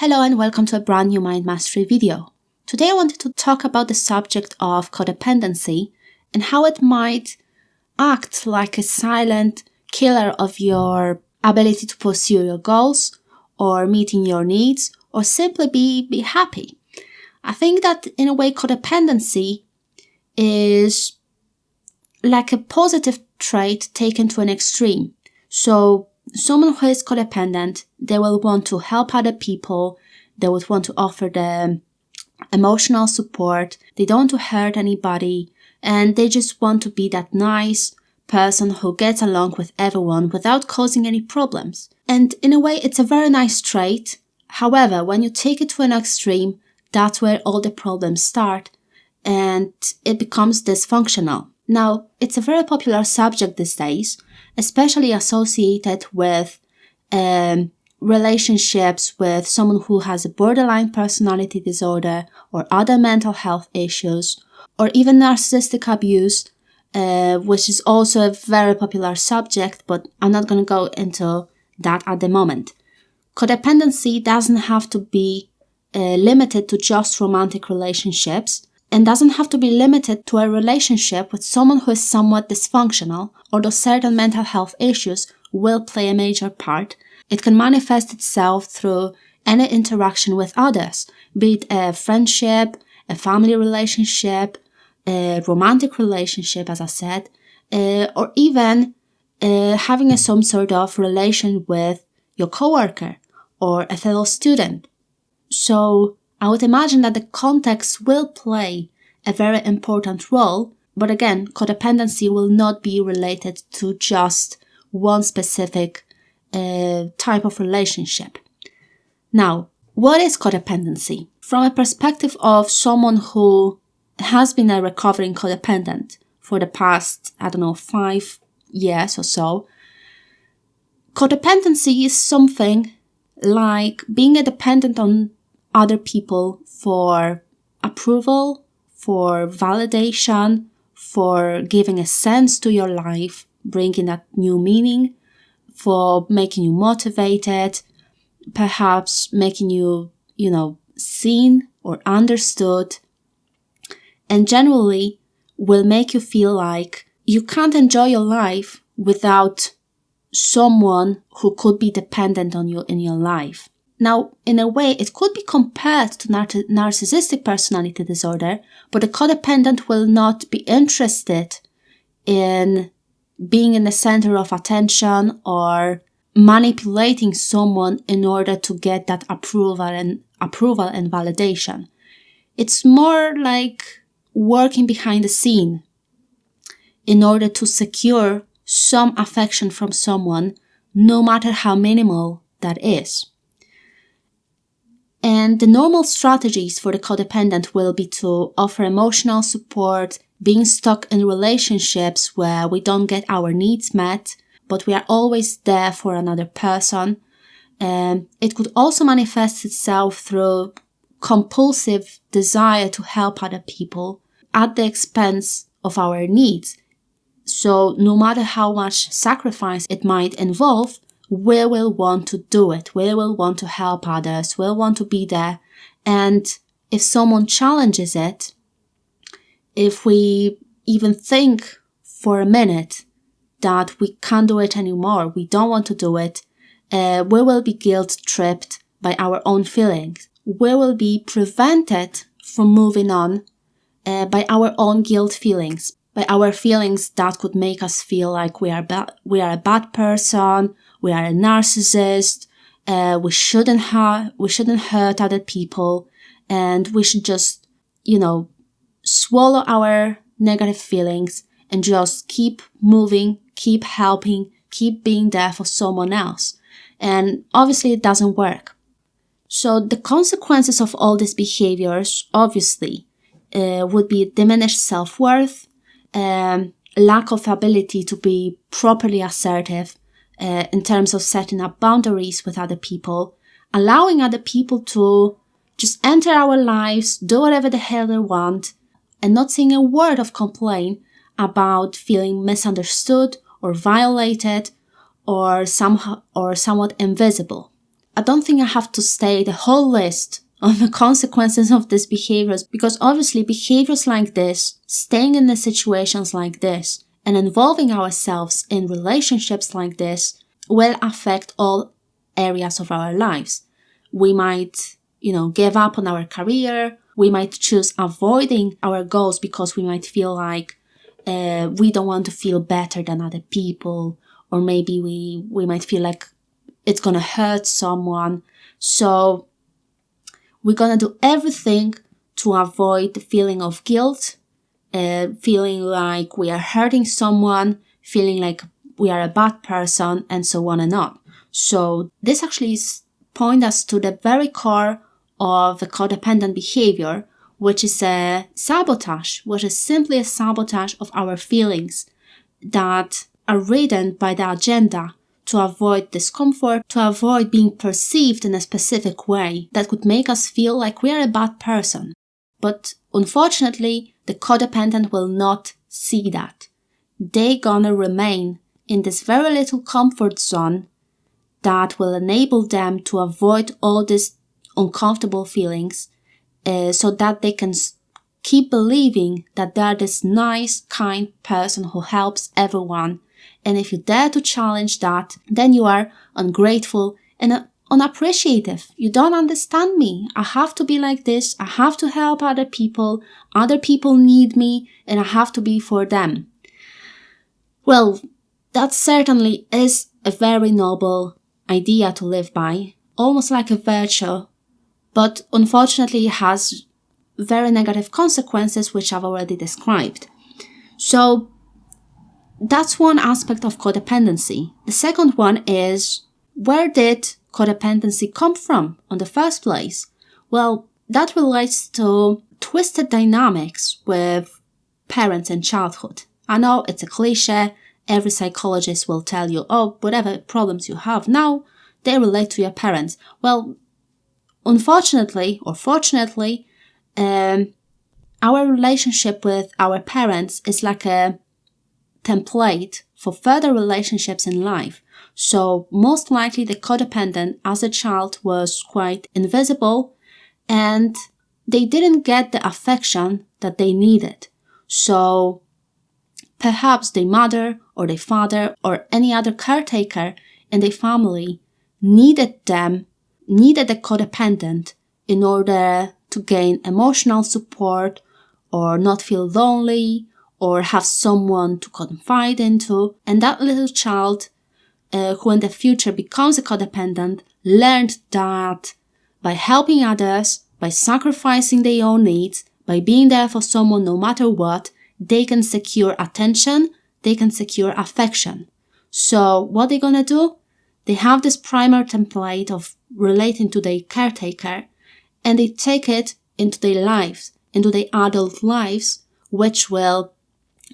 Hello and welcome to a brand new Mind Mastery video. Today I wanted to talk about the subject of codependency and how it might act like a silent killer of your ability to pursue your goals or meeting your needs or simply be happy. I think that in a way codependency is like a positive trait taken to an extreme. So someone who is codependent, they will want to help other people, they would want to offer them emotional support, they don't want to hurt anybody, and they just want to be that nice person who gets along with everyone without causing any problems. And in a way, it's a very nice trait. However, when you take it to an extreme, that's where all the problems start and it becomes dysfunctional. Now, it's a very popular subject these days, especially associated with relationships with someone who has a borderline personality disorder or other mental health issues, or even narcissistic abuse, which is also a very popular subject, but I'm not going to go into that at the moment. Codependency doesn't have to be limited to just romantic relationships, and doesn't have to be limited to a relationship with someone who is somewhat dysfunctional, although certain mental health issues will play a major part. It can manifest itself through any interaction with others, be it a friendship, a family relationship, a romantic relationship, as I said, or even having some sort of relation with your coworker or a fellow student. So I would imagine that the context will play a very important role, but again, codependency will not be related to just one specific type of relationship. Now, what is codependency? From a perspective of someone who has been a recovering codependent for the past, 5 years or so, codependency is something like being a dependent on other people for approval, for validation, for giving a sense to your life, bringing that new meaning, for making you motivated, perhaps making you, seen or understood, and generally will make you feel like you can't enjoy your life without someone who could be dependent on you in your life. Now, in a way, it could be compared to narcissistic personality disorder, but the codependent will not be interested in being in the center of attention or manipulating someone in order to get that approval and validation. It's more like working behind the scene in order to secure some affection from someone, no matter how minimal that is. And the normal strategies for the codependent will be to offer emotional support, being stuck in relationships where we don't get our needs met, but we are always there for another person. It could also manifest itself through compulsive desire to help other people at the expense of our needs. So no matter how much sacrifice it might involve, we will want to do it. We will want to help others. We'll want to be there. And if someone challenges it, if we even think for a minute that we can't do it anymore, we don't want to do it, we will be guilt-tripped by our own feelings. We will be prevented from moving on by our own guilt feelings, by our feelings that could make us feel like we are a bad person, we are a narcissist, we shouldn't hurt other people, and we should just, swallow our negative feelings and just keep moving, keep helping, keep being there for someone else. And obviously it doesn't work. So the consequences of all these behaviors, obviously, would be diminished self-worth, lack of ability to be properly assertive in terms of setting up boundaries with other people, allowing other people to just enter our lives, do whatever the hell they want, and not saying a word of complaint about feeling misunderstood or violated or somewhat invisible. I don't think I have to state the whole list of the consequences of these behaviors, because obviously behaviors like this, staying in the situations like this, and involving ourselves in relationships like this will affect all areas of our lives. We might, give up on our career. We might choose avoiding our goals because we might feel like we don't want to feel better than other people, or maybe we might feel like it's gonna hurt someone. So we're gonna do everything to avoid the feeling of guilt, feeling like we are hurting someone, feeling like we are a bad person, and so on and on. So this actually points us to the very core of the codependent behavior, which is a sabotage, which is simply a sabotage of our feelings that are ridden by the agenda to avoid discomfort, to avoid being perceived in a specific way that could make us feel like we are a bad person. But unfortunately, the codependent will not see that. They're gonna remain in this very little comfort zone that will enable them to avoid all these uncomfortable feelings, so that they can keep believing that they're this nice, kind person who helps everyone. And if you dare to challenge that, then you are ungrateful and unappreciative. You don't understand me. I have to be like this. I have to help other people. Other people need me, and I have to be for them. Well, that certainly is a very noble idea to live by, almost like a virtue, but unfortunately it has very negative consequences, which I've already described. So that's one aspect of codependency. The second one is, where did codependency come from in the first place? Well, that relates to twisted dynamics with parents in childhood. I know it's a cliche. Every psychologist will tell you, whatever problems you have now, they relate to your parents. Well, unfortunately or fortunately, our relationship with our parents is like a template for further relationships in life. So most likely the codependent as a child was quite invisible, and they didn't get the affection that they needed. So perhaps their mother or their father or any other caretaker in their family needed the codependent in order to gain emotional support, or not feel lonely, or have someone to confide into. And that little child, who in the future becomes a codependent, learned that by helping others, by sacrificing their own needs, by being there for someone no matter what, they can secure attention, they can secure affection. So what they're gonna do? They have this primer template of relating to their caretaker, and they take it into their lives, into their adult lives, which will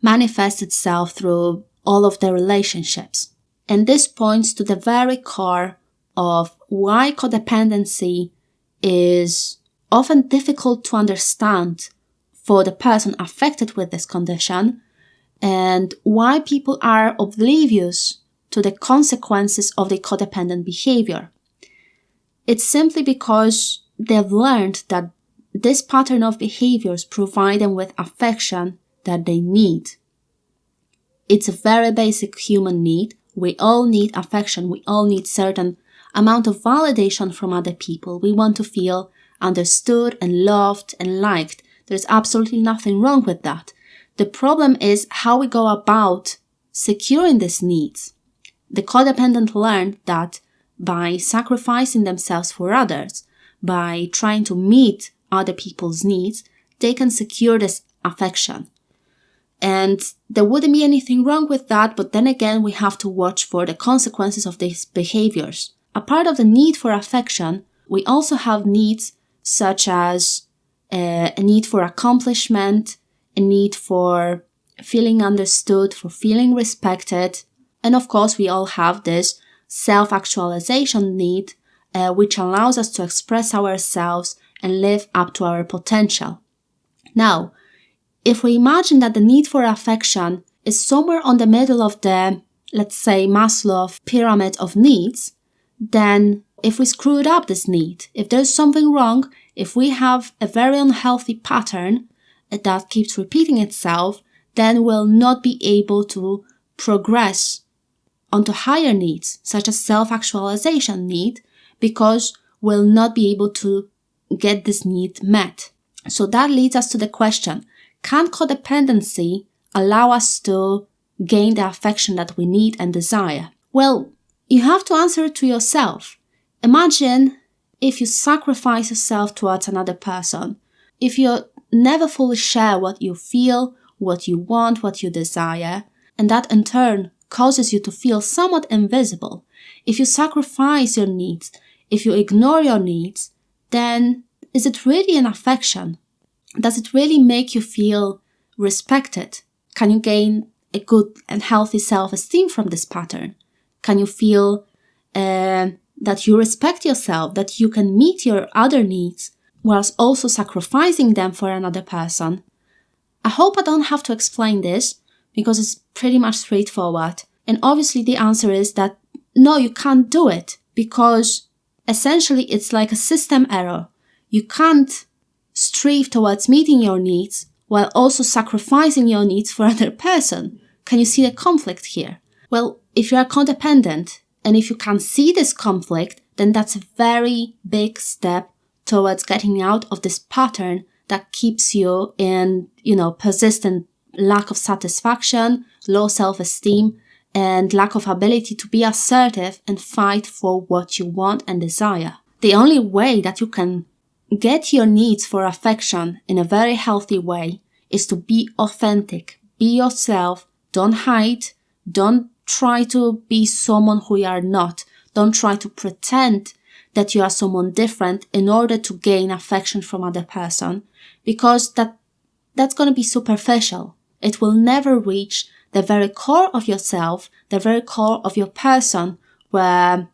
manifest itself through all of their relationships. And this points to the very core of why codependency is often difficult to understand for the person affected with this condition, and why people are oblivious to the consequences of the codependent behavior. It's simply because they've learned that this pattern of behaviors provide them with affection that they need. It's a very basic human need. We all need affection. We all need certain amount of validation from other people. We want to feel understood and loved and liked. There's absolutely nothing wrong with that. The problem is how we go about securing these needs. The codependent learned that by sacrificing themselves for others, by trying to meet other people's needs, they can secure this affection. And there wouldn't be anything wrong with that, but then again, we have to watch for the consequences of these behaviors. A part of the need for affection, we also have needs such as a need for accomplishment, a need for feeling understood, for feeling respected. And of course, we all have this self-actualization need, which allows us to express ourselves and live up to our potential. Now, if we imagine that the need for affection is somewhere on the middle of the, let's say, Maslow pyramid of needs, then if we screwed up this need, if there's something wrong, if we have a very unhealthy pattern that keeps repeating itself, then we'll not be able to progress onto higher needs, such as self-actualization need, because we'll not be able to get this need met. So that leads us to the question, can codependency allow us to gain the affection that we need and desire? Well, you have to answer it to yourself. Imagine if you sacrifice yourself towards another person, if you never fully share what you feel, what you want, what you desire, and that in turn causes you to feel somewhat invisible. If you sacrifice your needs, if you ignore your needs, then is it really an affection? Does it really make you feel respected? Can you gain a good and healthy self-esteem from this pattern? Can you feel that you respect yourself, that you can meet your other needs whilst also sacrificing them for another person? I hope I don't have to explain this because it's pretty much straightforward. And obviously the answer is that no, you can't do it because essentially it's like a system error. You can't strive towards meeting your needs while also sacrificing your needs for another person. Can you see the conflict here? Well, if you are codependent and if you can see this conflict, then that's a very big step towards getting out of this pattern that keeps you in, persistent lack of satisfaction, low self-esteem, and lack of ability to be assertive and fight for what you want and desire. The only way that you can get your needs for affection in a very healthy way is to be authentic, be yourself, don't hide, don't try to be someone who you are not, don't try to pretend that you are someone different in order to gain affection from other person, because that's going to be superficial. It will never reach the very core of yourself, the very core of your person, where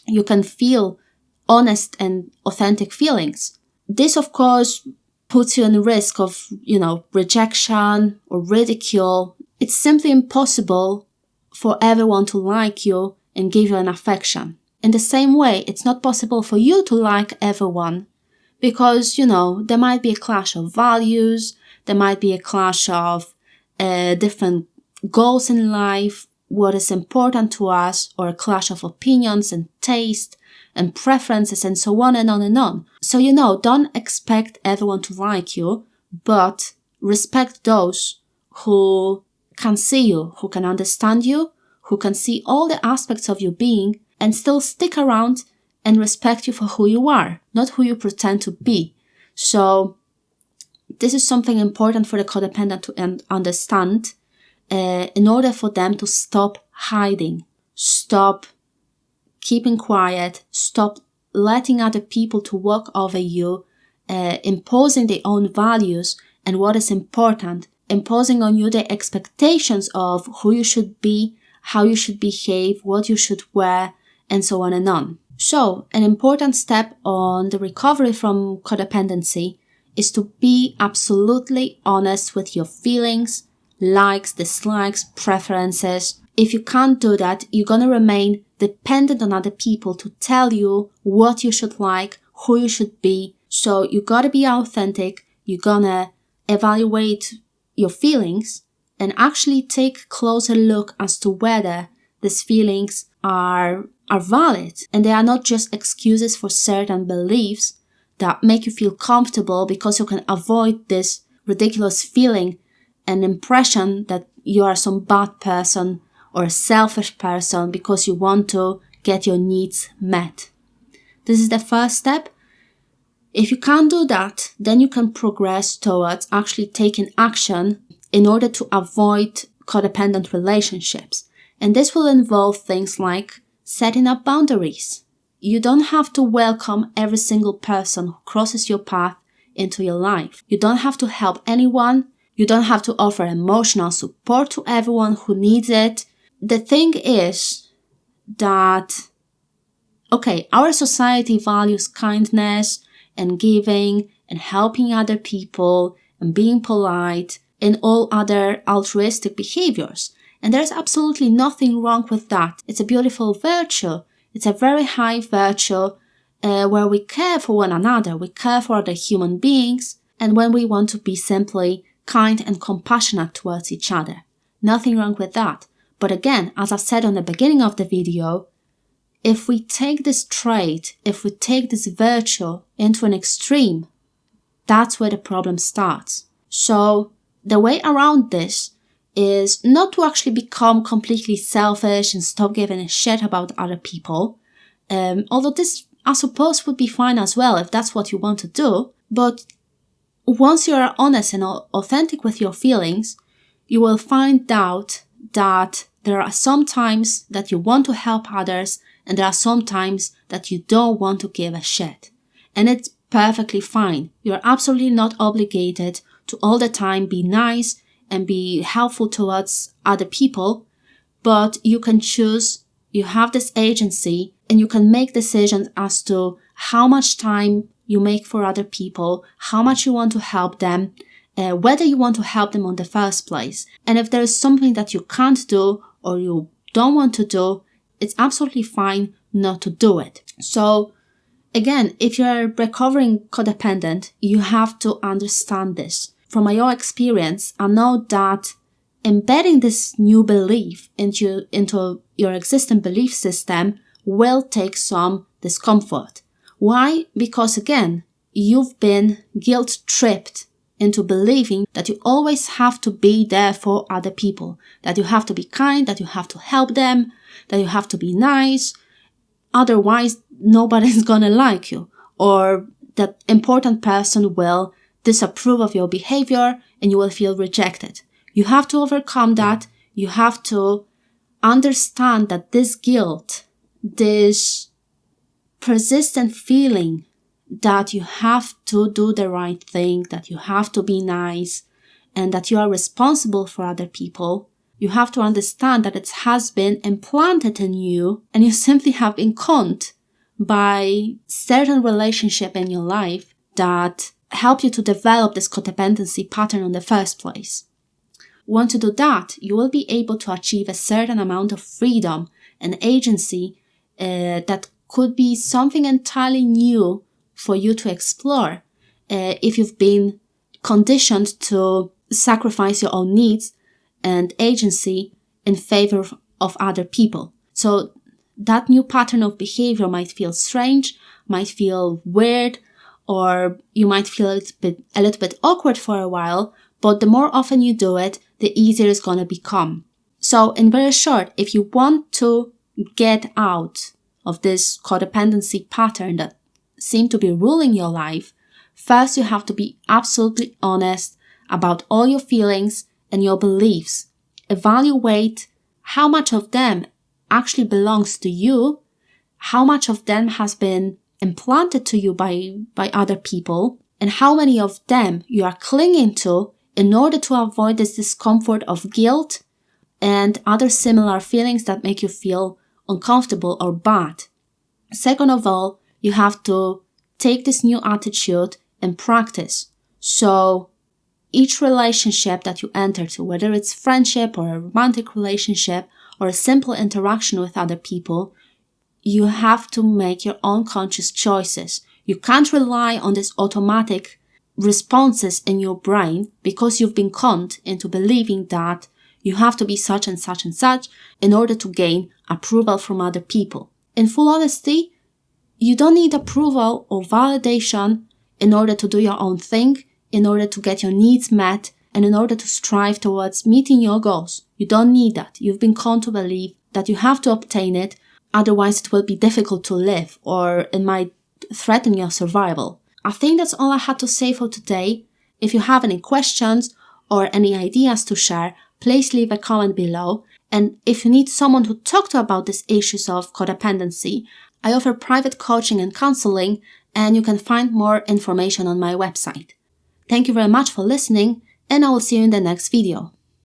you can feel honest and authentic feelings. This, of course, puts you in risk of, rejection or ridicule. It's simply impossible for everyone to like you and give you an affection. In the same way, it's not possible for you to like everyone because, there might be a clash of values, there might be a clash of different goals in life, what is important to us, or a clash of opinions and taste and preferences and so on and on and on. So, don't expect everyone to like you, but respect those who can see you, who can understand you, who can see all the aspects of your being and still stick around and respect you for who you are, not who you pretend to be. So this is something important for the codependent to understand in order for them to stop hiding, stop keeping quiet, stop letting other people to walk over you, imposing their own values and what is important, imposing on you the expectations of who you should be, how you should behave, what you should wear, and so on and on. So, an important step on the recovery from codependency is to be absolutely honest with your feelings, likes, dislikes, preferences. If you can't do that, you're gonna remain dependent on other people to tell you what you should like, who you should be. So you gotta be authentic, you're gonna evaluate your feelings and actually take a closer look as to whether these feelings are valid and they are not just excuses for certain beliefs that make you feel comfortable because you can avoid this ridiculous feeling and impression that you are some bad person or a selfish person because you want to get your needs met. This is the first step. If you can't do that, then you can progress towards actually taking action in order to avoid codependent relationships. And this will involve things like setting up boundaries. You don't have to welcome every single person who crosses your path into your life. You don't have to help anyone. You don't have to offer emotional support to everyone who needs it. The thing is that, our society values kindness and giving and helping other people and being polite and all other altruistic behaviors. And there's absolutely nothing wrong with that. It's a beautiful virtue. It's a very high virtue where we care for one another, we care for other human beings, and when we want to be simply kind and compassionate towards each other. Nothing wrong with that. But again, as I said on the beginning of the video, if we take this trait, if we take this virtue into an extreme, that's where the problem starts. So the way around this is not to actually become completely selfish and stop giving a shit about other people. Although this, I suppose, would be fine as well if that's what you want to do. But once you are honest and authentic with your feelings, you will find out that there are some times that you want to help others and there are some times that you don't want to give a shit. And it's perfectly fine. You're absolutely not obligated to all the time be nice and be helpful towards other people, but you can choose, you have this agency, and you can make decisions as to how much time you make for other people, how much you want to help them, whether you want to help them in the first place. And if there is something that you can't do or you don't want to do, it's absolutely fine not to do it. So again, if you're recovering codependent, you have to understand this. From my own experience, I know that embedding this new belief into your existing belief system will take some discomfort. Why? Because again, you've been guilt-tripped into believing that you always have to be there for other people, that you have to be kind, that you have to help them, that you have to be nice, otherwise nobody's gonna like you, or that important person will disapprove of your behavior and you will feel rejected. You have to overcome that. You have to understand that this guilt, this persistent feeling that you have to do the right thing, that you have to be nice, and that you are responsible for other people, you have to understand that it has been implanted in you and you simply have been conned by certain relationship in your life that help you to develop this codependency pattern in the first place. Once you do that, you will be able to achieve a certain amount of freedom and agency that could be something entirely new for you to explore if you've been conditioned to sacrifice your own needs and agency in favor of other people. So that new pattern of behavior might feel strange, might feel weird, or you might feel a little bit awkward for a while, but the more often you do it, the easier it's going to become. So in very short, if you want to get out of this codependency pattern that seems to be ruling your life, first you have to be absolutely honest about all your feelings and your beliefs. Evaluate how much of them actually belongs to you, how much of them has been implanted to you by other people, and how many of them you are clinging to in order to avoid this discomfort of guilt and other similar feelings that make you feel uncomfortable or bad. Second of all, you have to take this new attitude and practice. So each relationship that you enter to, whether it's friendship or a romantic relationship or a simple interaction with other people, you have to make your own conscious choices. You can't rely on these automatic responses in your brain because you've been conned into believing that you have to be such and such and such in order to gain approval from other people. In full honesty, you don't need approval or validation in order to do your own thing, in order to get your needs met, and in order to strive towards meeting your goals. You don't need that. You've been conned to believe that you have to obtain it, otherwise it will be difficult to live or it might threaten your survival. I think that's all I had to say for today. If you have any questions or any ideas to share, please leave a comment below. And if you need someone to talk to about these issues of codependency, I offer private coaching and counseling, and you can find more information on my website. Thank you very much for listening, and I will see you in the next video.